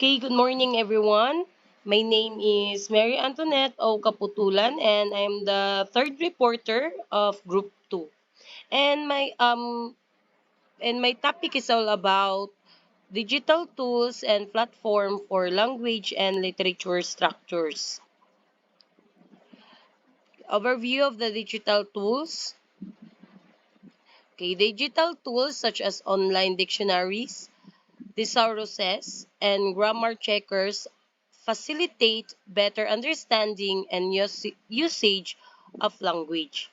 Okay, good morning everyone. My name is Mary Antoinette O. Kaputulan and I'm the third reporter of Group 2. And my topic is all about digital tools and platform for language and literature structures. Overview of the digital tools. Okay, digital tools such as online dictionaries, thesauruses, and grammar checkers facilitate better understanding and usage of language.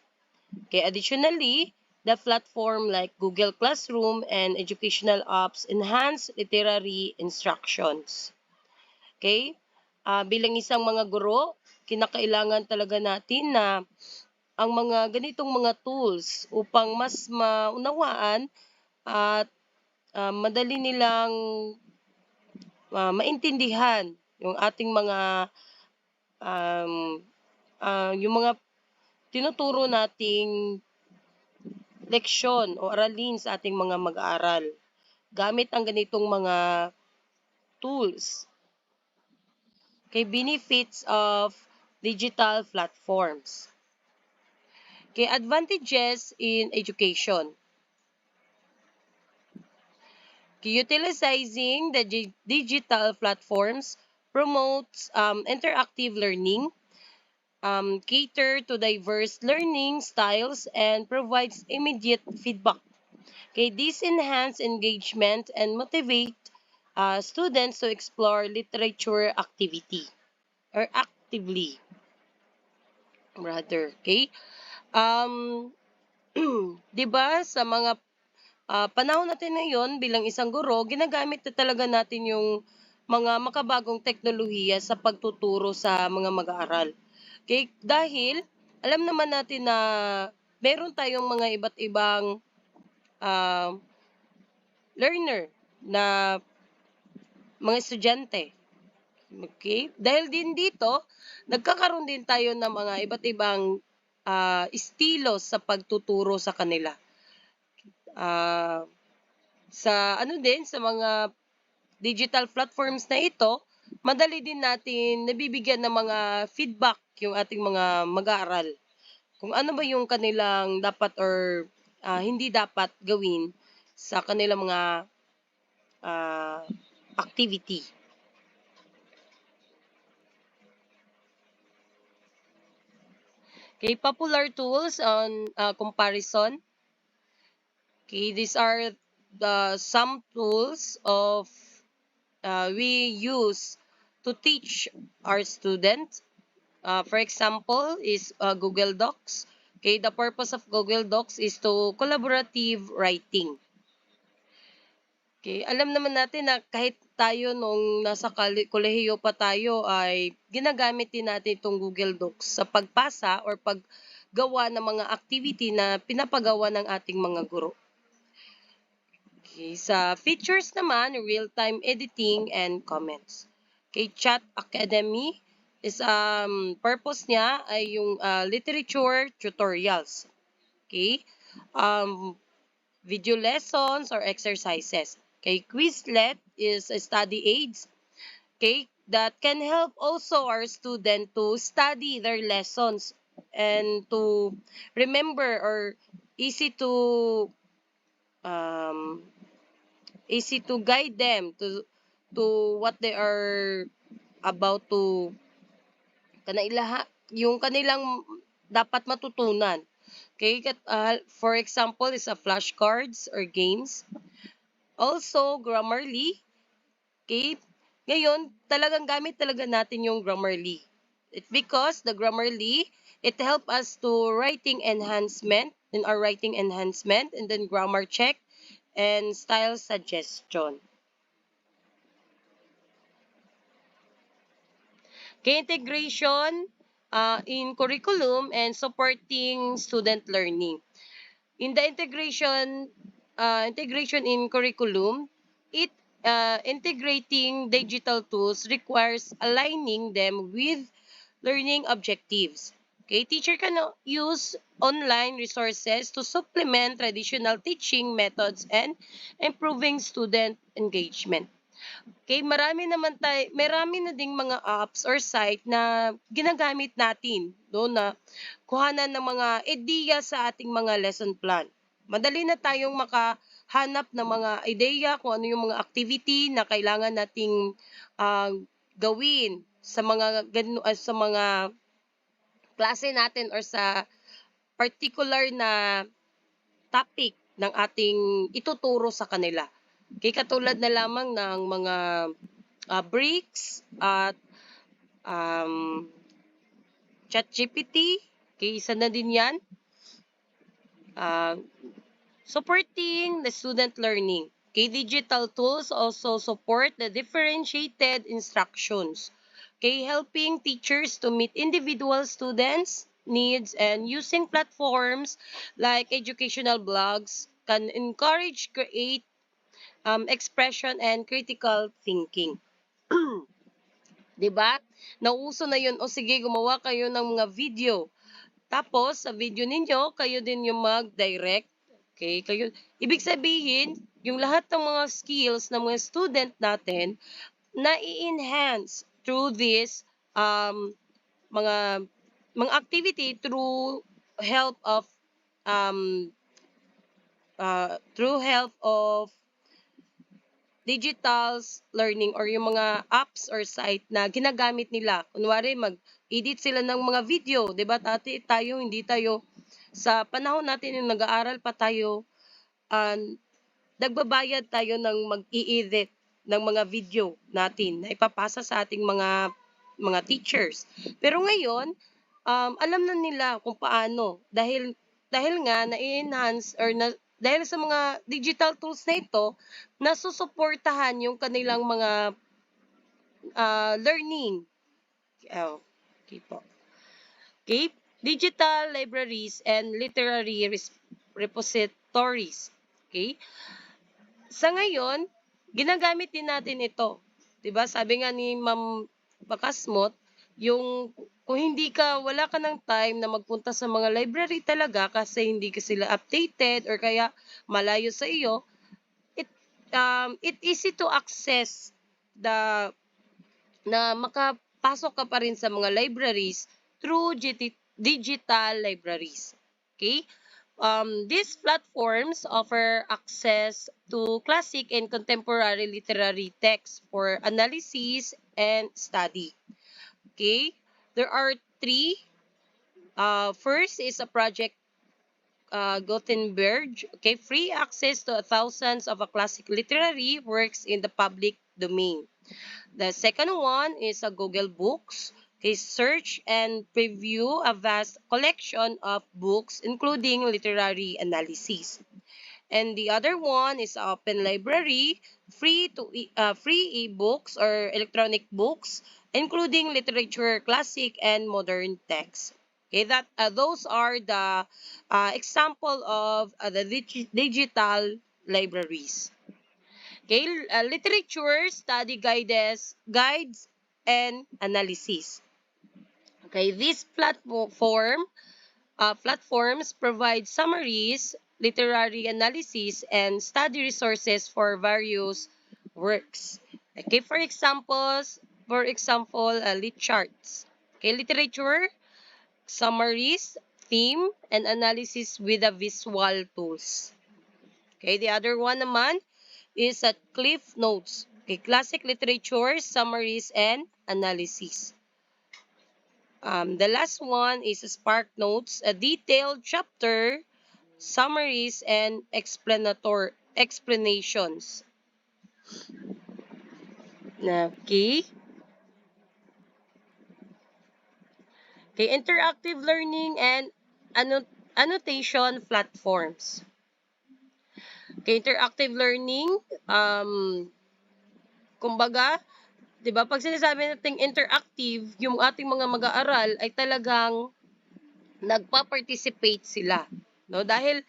Okay, additionally, the platform like Google Classroom and educational apps enhance literary instructions. Okay? Bilang isang mga guro, kinakailangan talaga natin na ang mga ganitong mga tools upang mas maunawaan at madali nilang maintindihan yung ating mga um, yung mga tinuturo nating leksyon o aralin sa ating mga mag-aaral gamit ang ganitong mga tools. Okay, benefits of digital platforms. Okay, advantages in education. Okay, utilizing the digital platforms promotes interactive learning, cater to diverse learning styles, and provides immediate feedback. Okay, this enhance engagement and motivate students to explore literature activity or actively rather. Okay, um, 'di ba sa mga panahon natin ngayon bilang isang guro, ginagamit na talaga natin yung mga makabagong teknolohiya sa pagtuturo sa mga mag-aaral. Okay, dahil alam naman natin na meron tayong mga iba't ibang ah, learner na mga estudyante. Okay? Dahil din dito, nagkakaroon din tayo ng mga iba't ibang estilo sa pagtuturo sa kanila. Ah, sa ano din, sa mga digital platforms na ito, madali din natin nabibigyan ng mga feedback yung ating mga mag-aaral. Kung ano ba yung kanilang dapat or hindi dapat gawin sa kanilang mga ah, activity. Okay, popular tools on comparison. Okay, these are the some tools of we use to teach our students. For example, is Google Docs. Okay, the purpose of Google Docs is to collaborative writing. Okay, alam naman natin na kahit tayo nung nasa kolehiyo pa tayo ay ginagamit din natin itong Google Docs sa pagpasa or paggawa ng mga activity na pinapagawa ng ating mga guro. Okay, sa features naman, real-time editing and comments. Okay, Chat Academy is purpose niya ay yung literature tutorials. Okay? Um, video lessons or exercises. Okay, Quizlet is a study aids. Okay, that can help also our student to study their lessons and to remember or easy to um, easy to guide them to what they are about to yung kanilang dapat matutunan. Okay, for example is a flashcards or games. Also, Grammarly. Okay, ngayon talagang gamit talaga natin yung Grammarly. It's because the Grammarly, it help us to writing enhancement, in our writing enhancement, and then grammar check, and style suggestion. Okay, integration in curriculum and supporting student learning. In the integration in curriculum, it integrating digital tools requires aligning them with learning objectives. Okay, teacher can use online resources to supplement traditional teaching methods and improving student engagement. Okay, marami na ding mga apps or site na ginagamit natin, no, na kuhanan ng mga ideya sa ating mga lesson plan. Madali na tayong makahanap ng mga ideya kung ano yung mga activity na kailangan nating ah, gawin sa mga klase natin or sa particular na topic ng ating ituturo sa kanila. Okay, katulad na lamang ng mga bricks at um, ChatGPT. Okay, isa na din yan. Uh, Supporting the student learning. Okay, digital tools also support the differentiated instructions. Okay, helping teachers to meet individual students' needs and using platforms like educational blogs can encourage create expression and critical thinking. 'Di ba? Nauso na 'yun. O sige, gumawa kayo ng mga video. Tapos sa video ninyo, kayo din yung mag-direct. Okay? Ibig sabihin, yung lahat ng mga skills ng mga student natin na i-enhance through this mga activity um through help of digital learning or yung mga apps or site na ginagamit nila. Kunwari, mag-edit sila ng mga video. 'Di ba? Hindi tayo, sa panahon natin yung nag-aaral pa tayo, uh, nagbabayad tayo ng mag-i-edit ng mga video natin na ipapasa sa ating mga teachers. Pero ngayon, alam na nila kung paano dahil nga na-enhance dahil sa mga digital tools na ito, nasusuportahan yung kanilang mga learning. Okay po. Okay? Digital libraries and literary repositories. Okay? Sa ngayon, ginagamit din natin ito. 'Di ba? Sabi nga ni Ma'am Bakasmot, wala ka ng time na magpunta sa mga library talaga kasi hindi ka sila updated or kaya malayo sa iyo, it easy to access the na makapasok ka pa rin sa mga libraries through digital libraries. Okay? These platforms offer access to classic and contemporary literary texts for analysis and study. Okay? There are three. First is a project Gutenberg. Okay, free access to thousands of classic literary works in the public domain. The second one is a Google Books. Okay, search and preview a vast collection of books, including literary analysis. And the other one is Open Library, free e-books or electronic books, including literature, classic, and modern texts. Okay, those are the example of the digital libraries. Okay, literature, study guides, and analysis. Okay, these platforms provide summaries, literary analysis, and study resources for various works. Okay, for example, lit charts. Okay, literature, summaries, theme, and analysis with the visual tools. Okay, the other one naman is at Cliff Notes. Okay, classic literature, summaries, and analysis. The last one is Spark Notes, a detailed chapter, summaries, and explanations. Okay. Okay, interactive learning and annotation platforms. Okay, interactive learning, kumbaga, 'di ba, pag sinasabi nating interactive, yung ating mga mag-aaral ay talagang nagpa-participate sila, no? Dahil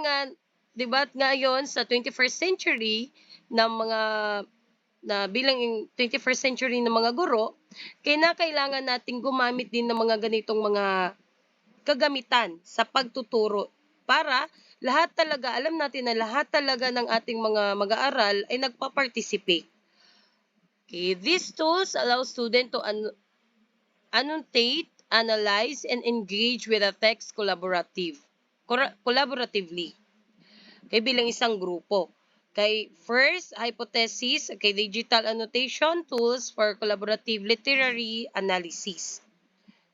nga, 'di ba, ngayon sa 21st century na bilang 21st century ng mga guro, kailangan nating gumamit din ng mga ganitong mga kagamitan sa pagtuturo para alam natin na lahat talaga ng ating mga mag-aaral ay nagpa-participate. Okay, these tools allow students to annotate, analyze, and engage with a text collaboratively. Okay, bilang isang grupo. Okay, first, hypothesis, okay, digital annotation tools for collaborative literary analysis.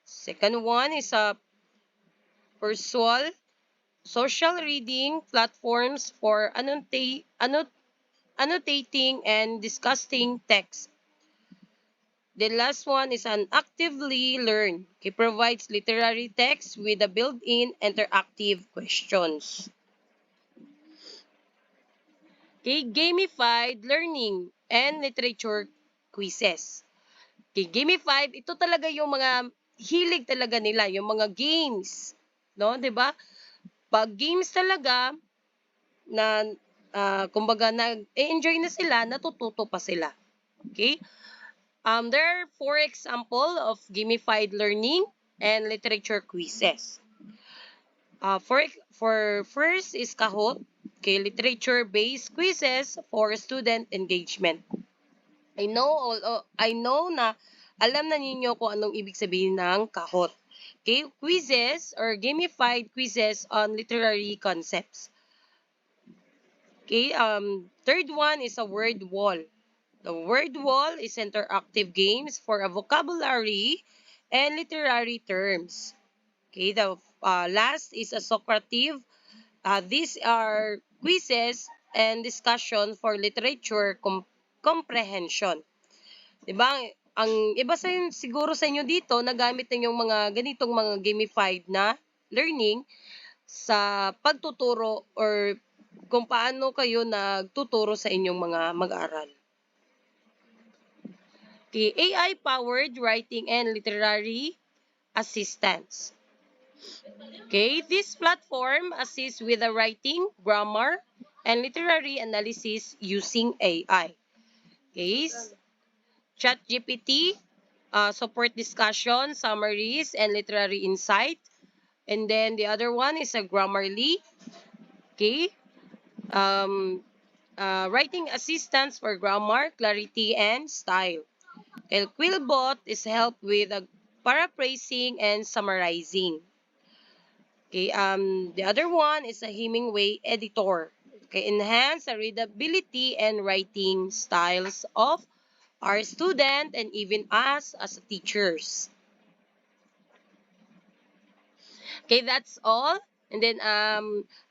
Second one is a persual, social reading platforms for annotating and discussing text. The last one is an actively learn. It provides literary text with a built-in interactive questions. Okay, gamified learning and literature quizzes. Okay, gamified, ito talaga yung mga hilig talaga nila, yung mga games. No, 'di ba? Pag games talaga na kumbaga nag-enjoy na sila, natututo pa sila. Okay? There are four example of gamified learning and literature quizzes. For first is Kahoot, okay, literature-based quizzes for student engagement. I know na alam na ninyo kung anong ibig sabihin ng Kahoot. Okay, quizzes or gamified quizzes on literary concepts. Okay, third one is a word wall. The word wall is interactive games for a vocabulary and literary terms. Okay, the last is a Socrative. These are quizzes and discussion for literature comprehension. Diba? Ang iba siguro sa inyo dito, nagamit ninyong mga ganitong mga gamified na learning sa pagtuturo or kung paano kayo nagtuturo sa inyong mga mag-aaral. Okay, AI-powered writing and literary assistance. Okay, this platform assists with the writing, grammar, and literary analysis using AI. Okay, ChatGPT, support discussion, summaries, and literary insight. And then the other one is a Grammarly. Okay, writing assistance for grammar, clarity, and style. And Quillbot is help with paraphrasing and summarizing. Okay, the other one is a Hemingway editor. Okay, enhance the readability and writing styles of our student and even us as teachers. Okay, that's all. And then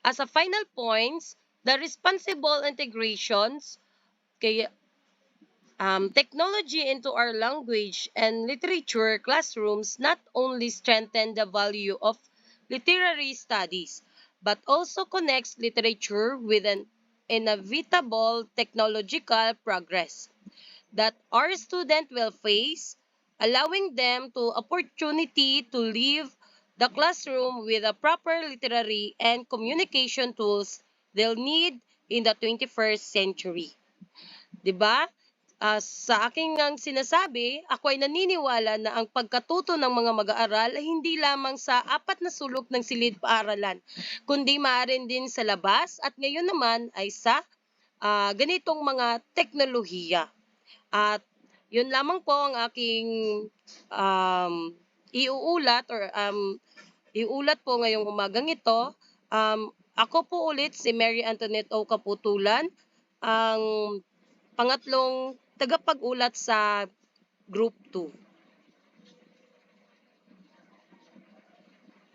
as a final points, the responsible integrations, okay, technology into our language and literature classrooms not only strengthen the value of literary studies, but also connects literature with an inevitable technological progress that our students will face, allowing them to opportunity to leave the classroom with the proper literary and communication tools they'll need in the 21st century. 'Di ba? Sa aking ang sinasabi, ako ay naniniwala na ang pagkatuto ng mga mag-aaral ay hindi lamang sa apat na sulok ng silid-paaralan, kundi maaaring din sa labas at ngayon naman ay sa ganitong mga teknolohiya. At yun lamang po ang aking um, iuulat or iulat po ngayong umagang ito. Ako po ulit si Mary Antoinette O. Kaputulan, ang pangatlong tagapag-ulat sa Group 2.